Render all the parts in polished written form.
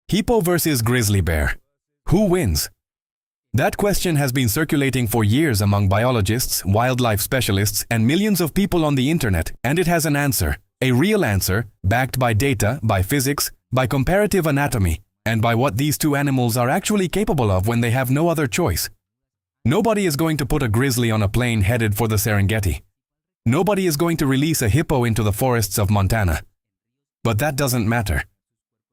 Hippo versus grizzly bear. Who wins? That question has been circulating for years among biologists, wildlife specialists, and millions of people on the internet, and it has an answer. A real answer, backed by data, by physics, by comparative anatomy, and by what these two animals are actually capable of when they have no other choice. Nobody is going to put a grizzly on a plane headed for the Serengeti. Nobody is going to release a hippo into the forests of Montana. But that doesn't matter.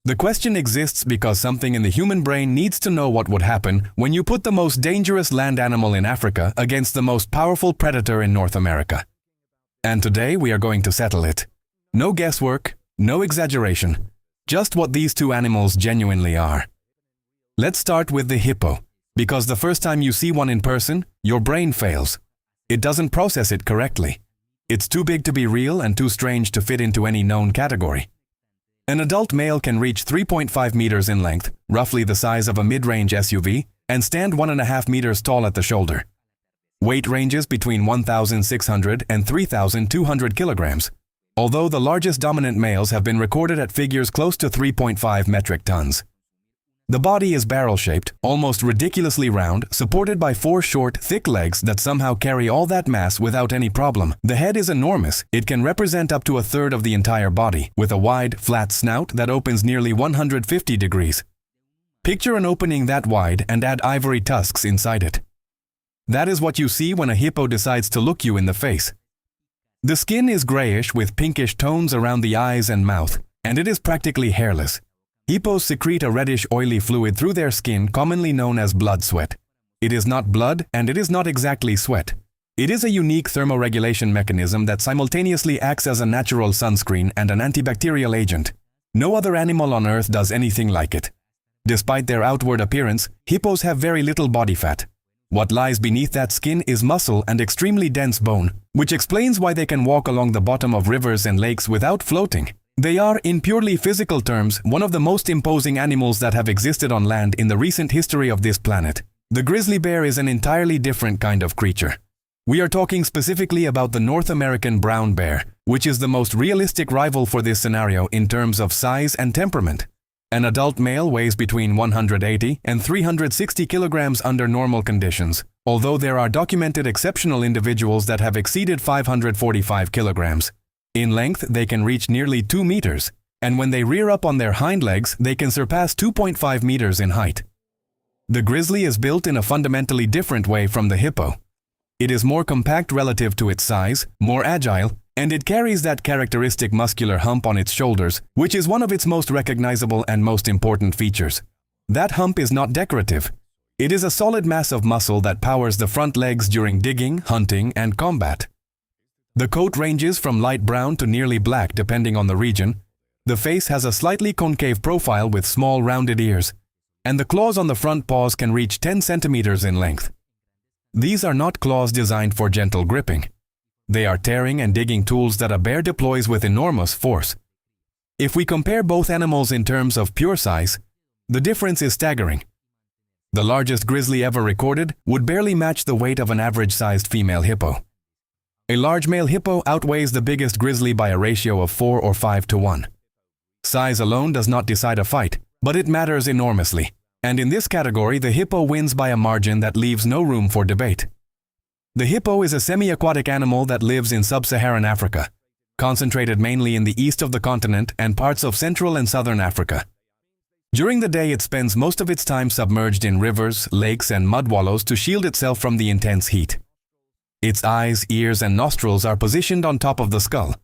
The question exists because something in the human brain needs to know what would happen when you put the most dangerous land animal in Africa against the most powerful predator in North America. And today we are going to settle it. No guesswork, no exaggeration, just what these two animals genuinely are. Let's start with the hippo, because the first time you see one in person, your brain fails. It doesn't process it correctly. It's too big to be real and too strange to fit into any known category. An adult male can reach 3.5 meters in length, roughly the size of a mid-range SUV, and stand 1.5 meters tall at the shoulder. Weight ranges between 1,600 and 3,200 kilograms, although the largest dominant males have been recorded at figures close to 3.5 metric tons. The body is barrel-shaped, almost ridiculously round, supported by 4 short, thick legs that somehow carry all that mass without any problem. The head is enormous. It can represent up to a third of the entire body, with a wide, flat snout that opens nearly 150 degrees. Picture an opening that wide and add ivory tusks inside it. That is what you see when a hippo decides to look you in the face. The skin is grayish with pinkish tones around the eyes and mouth, and it is practically hairless. Hippos secrete a reddish oily fluid through their skin commonly known as blood sweat. It is not blood and it is not exactly sweat. It is a unique thermoregulation mechanism that simultaneously acts as a natural sunscreen and an antibacterial agent. No other animal on Earth does anything like it. Despite their outward appearance, hippos have very little body fat. What lies beneath that skin is muscle and extremely dense bone, which explains why they can walk along the bottom of rivers and lakes without floating. They are, in purely physical terms, one of the most imposing animals that have existed on land in the recent history of this planet. The grizzly bear is an entirely different kind of creature. We are talking specifically about the North American brown bear, which is the most realistic rival for this scenario in terms of size and temperament. An adult male weighs between 180 and 360 kilograms under normal conditions, although there are documented exceptional individuals that have exceeded 545 kilograms. In length, they can reach nearly 2 meters, and when they rear up on their hind legs, they can surpass 2.5 meters in height. The grizzly is built in a fundamentally different way from the hippo. It is more compact relative to its size, more agile, and it carries that characteristic muscular hump on its shoulders, which is one of its most recognizable and most important features. That hump is not decorative. It is a solid mass of muscle that powers the front legs during digging, hunting, and combat. The coat ranges from light brown to nearly black depending on the region. The face has a slightly concave profile with small rounded ears, and the claws on the front paws can reach 10 centimeters in length. These are not claws designed for gentle gripping. They are tearing and digging tools that a bear deploys with enormous force. If we compare both animals in terms of pure size, the difference is staggering. The largest grizzly ever recorded would barely match the weight of an average-sized female hippo. A large male hippo outweighs the biggest grizzly by a ratio of 4 or 5 to 1. Size alone does not decide a fight, but it matters enormously. And in this category, the hippo wins by a margin that leaves no room for debate. The hippo is a semi-aquatic animal that lives in sub-Saharan Africa, concentrated mainly in the east of the continent and parts of Central and Southern Africa. During the day, it spends most of its time submerged in rivers, lakes, and mud wallows to shield itself from the intense heat. Its eyes, ears, and nostrils are positioned on top of the skull,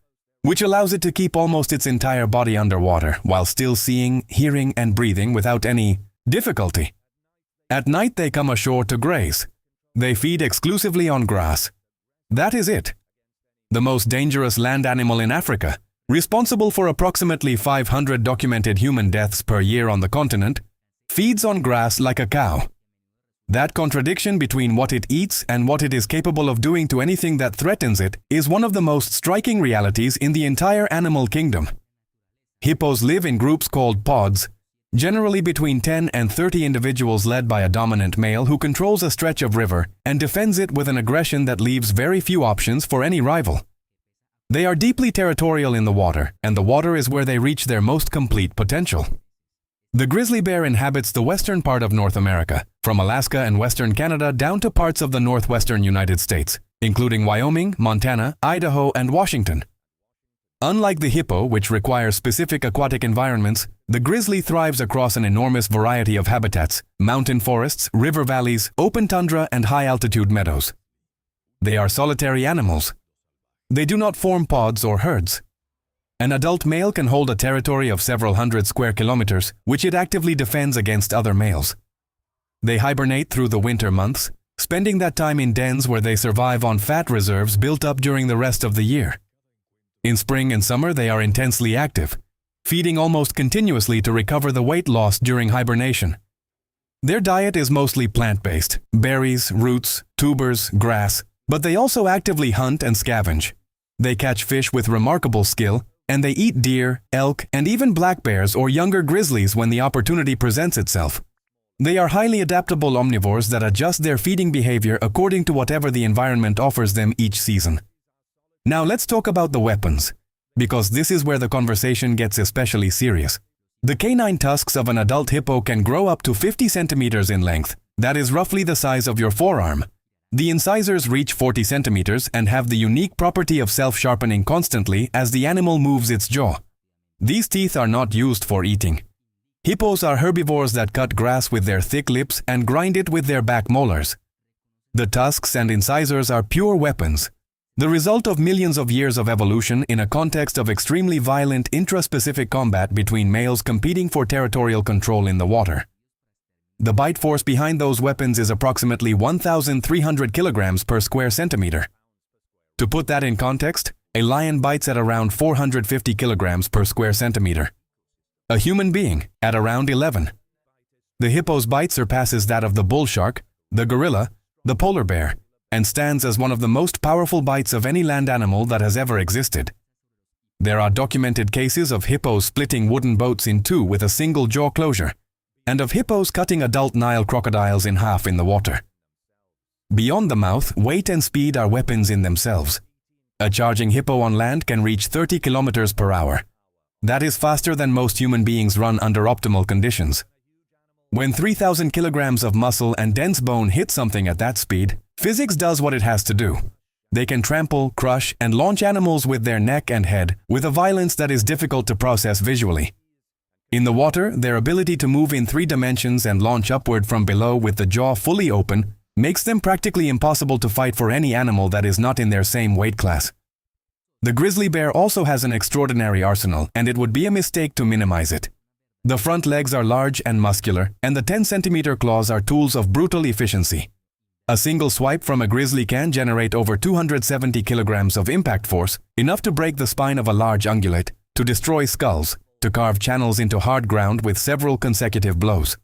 which allows it to keep almost its entire body underwater while still seeing, hearing, and breathing without any difficulty. At night, they come ashore to graze. They feed exclusively on grass. That is it. The most dangerous land animal in Africa, responsible for approximately 500 documented human deaths per year on the continent, feeds on grass like a cow. That contradiction between what it eats and what it is capable of doing to anything that threatens it is one of the most striking realities in the entire animal kingdom. Hippos live in groups called pods, generally between 10 and 30 individuals led by a dominant male who controls a stretch of river and defends it with an aggression that leaves very few options for any rival. They are deeply territorial in the water, and the water is where they reach their most complete potential. The grizzly bear inhabits the western part of North America, from Alaska and western Canada down to parts of the northwestern United States, including Wyoming, Montana, Idaho, and Washington. Unlike the hippo, which requires specific aquatic environments, the grizzly thrives across an enormous variety of habitats: mountain forests, river valleys, open tundra, and high-altitude meadows. They are solitary animals. They do not form pods or herds. An adult male can hold a territory of several hundred square kilometers, which it actively defends against other males. They hibernate through the winter months, spending that time in dens where they survive on fat reserves built up during the rest of the year. In spring and summer, they are intensely active, feeding almost continuously to recover the weight lost during hibernation. Their diet is mostly plant-based: berries, roots, tubers, grass, but they also actively hunt and scavenge. They catch fish with remarkable skill, and they eat deer, elk, and even black bears or younger grizzlies when the opportunity presents itself. They are highly adaptable omnivores that adjust their feeding behavior according to whatever the environment offers them each season. Now let's talk about the weapons, because this is where the conversation gets especially serious. The canine tusks of an adult hippo can grow up to 50 centimeters in length. That is roughly the size of your forearm. The incisors reach 40 centimeters and have the unique property of self-sharpening constantly as the animal moves its jaw. These teeth are not used for eating. Hippos are herbivores that cut grass with their thick lips and grind it with their back molars. The tusks and incisors are pure weapons, the result of millions of years of evolution in a context of extremely violent intraspecific combat between males competing for territorial control in the water. The bite force behind those weapons is approximately 1,300 kilograms per square centimeter. To put that in context, a lion bites at around 450 kilograms per square centimeter. A human being at around 11. The hippo's bite surpasses that of the bull shark, the gorilla, the polar bear, and stands as one of the most powerful bites of any land animal that has ever existed. There are documented cases of hippos splitting wooden boats in two with a single jaw closure, and of hippos cutting adult Nile crocodiles in half in the water. Beyond the mouth, weight and speed are weapons in themselves. A charging hippo on land can reach 30 kilometers per hour. That is faster than most human beings run under optimal conditions. When 3,000 kilograms of muscle and dense bone hit something at that speed, physics does what it has to do. They can trample, crush, and launch animals with their neck and head with a violence that is difficult to process visually. In the water, their ability to move in 3 dimensions and launch upward from below with the jaw fully open makes them practically impossible to fight for any animal that is not in their same weight class. The grizzly bear also has an extraordinary arsenal, and it would be a mistake to minimize it. The front legs are large and muscular, and the 10-centimeter claws are tools of brutal efficiency. A single swipe from a grizzly can generate over 270 kilograms of impact force, enough to break the spine of a large ungulate, to destroy skulls, to carve channels into hard ground with several consecutive blows.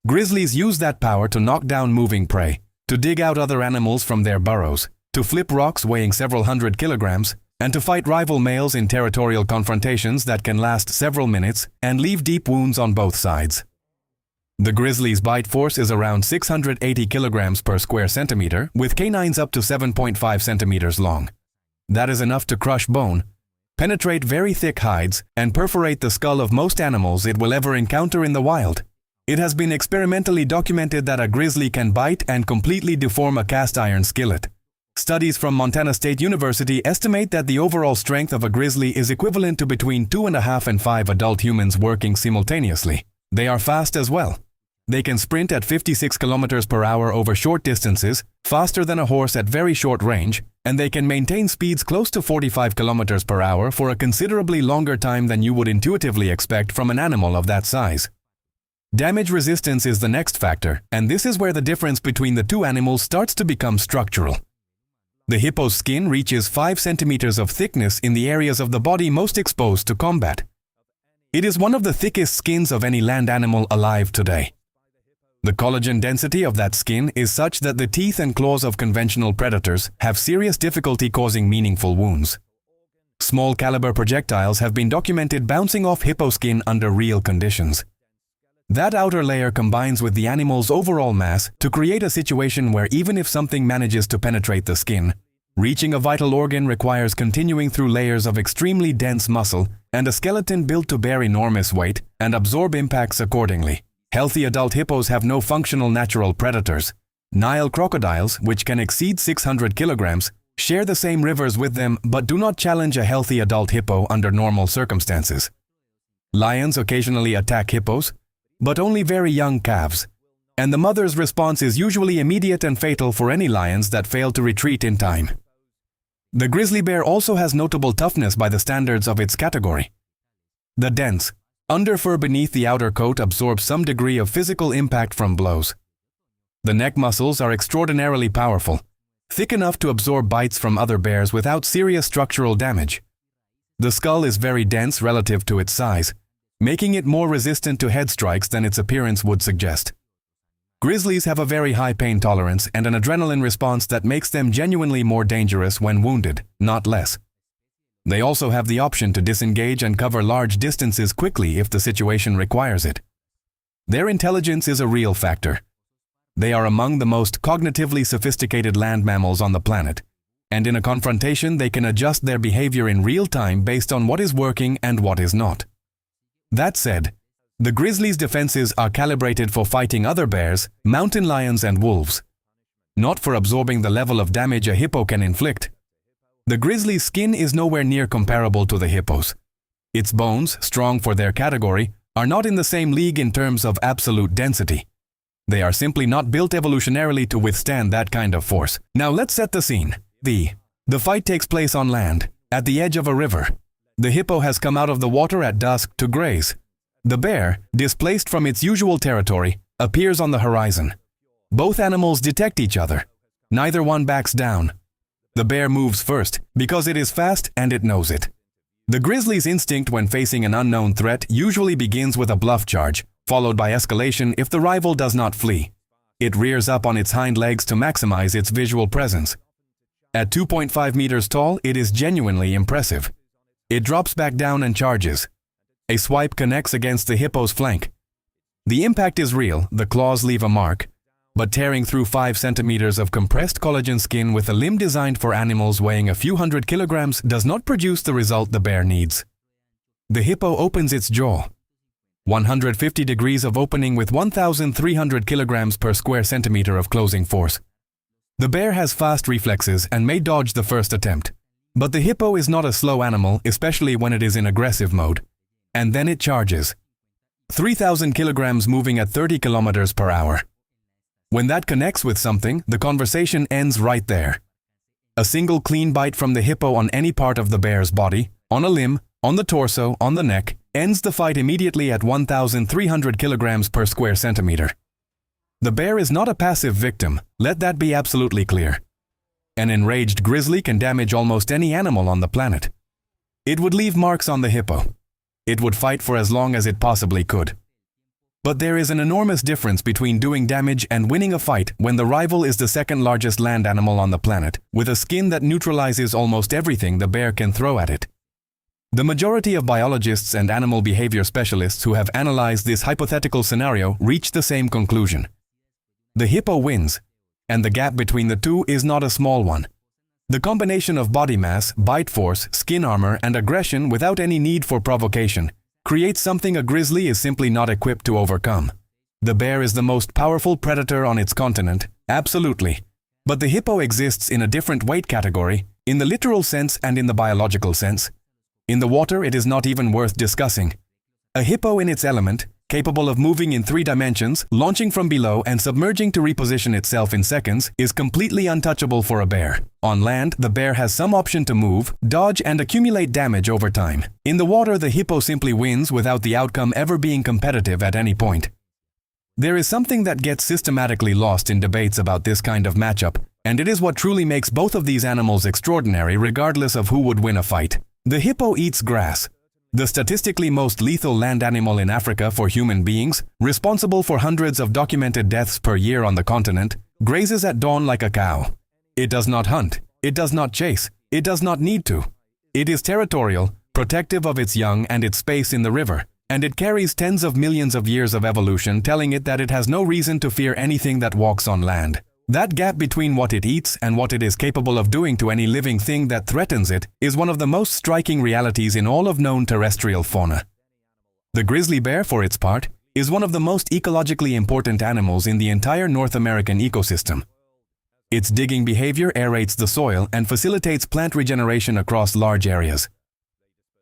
Grizzlies use that power to knock down moving prey, to dig out other animals from their burrows, to flip rocks weighing several hundred kilograms, and to fight rival males in territorial confrontations that can last several minutes and leave deep wounds on both sides. The grizzly's bite force is around 680 kilograms per square centimeter, with canines up to 7.5 centimeters long. That is enough to crush bone, penetrate very thick hides, and perforate the skull of most animals it will ever encounter in the wild. It has been experimentally documented that a grizzly can bite and completely deform a cast iron skillet. Studies from Montana State University estimate that the overall strength of a grizzly is equivalent to between 2.5 and 5 adult humans working simultaneously. They are fast as well. They can sprint at 56 kilometers per hour over short distances, faster than a horse at very short range, and they can maintain speeds close to 45 kilometers per hour for a considerably longer time than you would intuitively expect from an animal of that size. Damage resistance is the next factor, and this is where the difference between the two animals starts to become structural. The hippo's skin reaches 5 centimeters of thickness in the areas of the body most exposed to combat. It is one of the thickest skins of any land animal alive today. The collagen density of that skin is such that the teeth and claws of conventional predators have serious difficulty causing meaningful wounds. Small caliber projectiles have been documented bouncing off hippo skin under real conditions. That outer layer combines with the animal's overall mass to create a situation where even if something manages to penetrate the skin, reaching a vital organ requires continuing through layers of extremely dense muscle and a skeleton built to bear enormous weight and absorb impacts accordingly. Healthy adult hippos have no functional natural predators. Nile crocodiles, which can exceed 600 kilograms, share the same rivers with them but do not challenge a healthy adult hippo under normal circumstances. Lions occasionally attack hippos, but only very young calves, and the mother's response is usually immediate and fatal for any lions that fail to retreat in time. The grizzly bear also has notable toughness by the standards of its category. The dense, underfur beneath the outer coat absorbs some degree of physical impact from blows. The neck muscles are extraordinarily powerful, thick enough to absorb bites from other bears without serious structural damage. The skull is very dense relative to its size, making it more resistant to head strikes than its appearance would suggest. Grizzlies have a very high pain tolerance and an adrenaline response that makes them genuinely more dangerous when wounded, not less. They also have the option to disengage and cover large distances quickly if the situation requires it. Their intelligence is a real factor. They are among the most cognitively sophisticated land mammals on the planet, and in a confrontation they can adjust their behavior in real time based on what is working and what is not. That said, the grizzly's defenses are calibrated for fighting other bears, mountain lions and wolves, not for absorbing the level of damage a hippo can inflict. The grizzly's skin is nowhere near comparable to the hippo's. Its bones, strong for their category, are not in the same league in terms of absolute density. They are simply not built evolutionarily to withstand that kind of force. Now let's set the scene. The fight takes place on land, at the edge of a river. The hippo has come out of the water at dusk to graze. The bear, displaced from its usual territory, appears on the horizon. Both animals detect each other. Neither one backs down. The bear moves first, because it is fast and it knows it. The grizzly's instinct when facing an unknown threat usually begins with a bluff charge, followed by escalation if the rival does not flee. It rears up on its hind legs to maximize its visual presence. At 2.5 meters tall, it is genuinely impressive. It drops back down and charges. A swipe connects against the hippo's flank. The impact is real, the claws leave a mark, but tearing through 5 centimeters of compressed collagen skin with a limb designed for animals weighing a few hundred kilograms does not produce the result the bear needs. The hippo opens its jaw. 150 degrees of opening with 1,300 kilograms per square centimeter of closing force. The bear has fast reflexes and may dodge the first attempt. But the hippo is not a slow animal, especially when it is in aggressive mode. And then it charges. 3,000 kilograms moving at 30 kilometers per hour. When that connects with something, the conversation ends right there. A single clean bite from the hippo on any part of the bear's body, on a limb, on the torso, on the neck, ends the fight immediately at 1,300 kilograms per square centimeter. The bear is not a passive victim, let that be absolutely clear. An enraged grizzly can damage almost any animal on the planet. It would leave marks on the hippo. It would fight for as long as it possibly could. But there is an enormous difference between doing damage and winning a fight when the rival is the second largest land animal on the planet, with a skin that neutralizes almost everything the bear can throw at it. The majority of biologists and animal behavior specialists who have analyzed this hypothetical scenario reach the same conclusion. The hippo wins, and the gap between the two is not a small one. The combination of body mass, bite force, skin armor, and aggression without any need for provocation creates something a grizzly is simply not equipped to overcome. The bear is the most powerful predator on its continent, absolutely. But the hippo exists in a different weight category, in the literal sense and in the biological sense. In the water, it is not even worth discussing. A hippo in its element, capable of moving in 3 dimensions, launching from below and submerging to reposition itself in seconds, is completely untouchable for a bear. On land, the bear has some option to move, dodge, and accumulate damage over time. In the water, the hippo simply wins without the outcome ever being competitive at any point. There is something that gets systematically lost in debates about this kind of matchup, and it is what truly makes both of these animals extraordinary regardless of who would win a fight. The hippo eats grass. The statistically most lethal land animal in Africa for human beings, responsible for hundreds of documented deaths per year on the continent, grazes at dawn like a cow. It does not hunt. It does not chase. It does not need to. It is territorial, protective of its young and its space in the river, and it carries tens of millions of years of evolution telling it that it has no reason to fear anything that walks on land. That gap between what it eats and what it is capable of doing to any living thing that threatens it is one of the most striking realities in all of known terrestrial fauna. The grizzly bear, for its part, is one of the most ecologically important animals in the entire North American ecosystem. Its digging behavior aerates the soil and facilitates plant regeneration across large areas.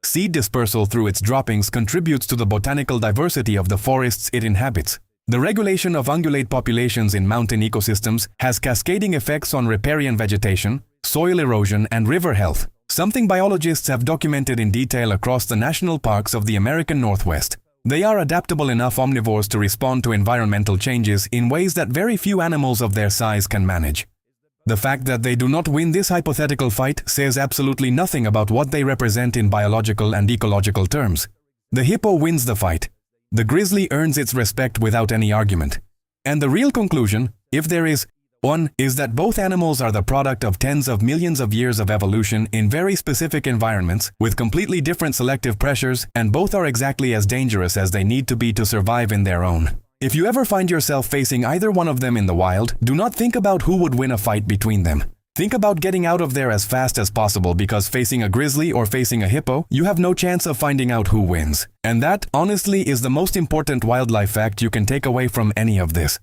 Seed dispersal through its droppings contributes to the botanical diversity of the forests it inhabits. The regulation of ungulate populations in mountain ecosystems has cascading effects on riparian vegetation, soil erosion, and river health, something biologists have documented in detail across the national parks of the American Northwest. They are adaptable enough omnivores to respond to environmental changes in ways that very few animals of their size can manage. The fact that they do not win this hypothetical fight says absolutely nothing about what they represent in biological and ecological terms. The hippo wins the fight. The grizzly earns its respect without any argument. And the real conclusion, if there is one, is that both animals are the product of tens of millions of years of evolution in very specific environments with completely different selective pressures, and both are exactly as dangerous as they need to be to survive in their own. If you ever find yourself facing either one of them in the wild, do not think about who would win a fight between them. Think about getting out of there as fast as possible, because facing a grizzly or facing a hippo, you have no chance of finding out who wins. And that, honestly, is the most important wildlife fact you can take away from any of this.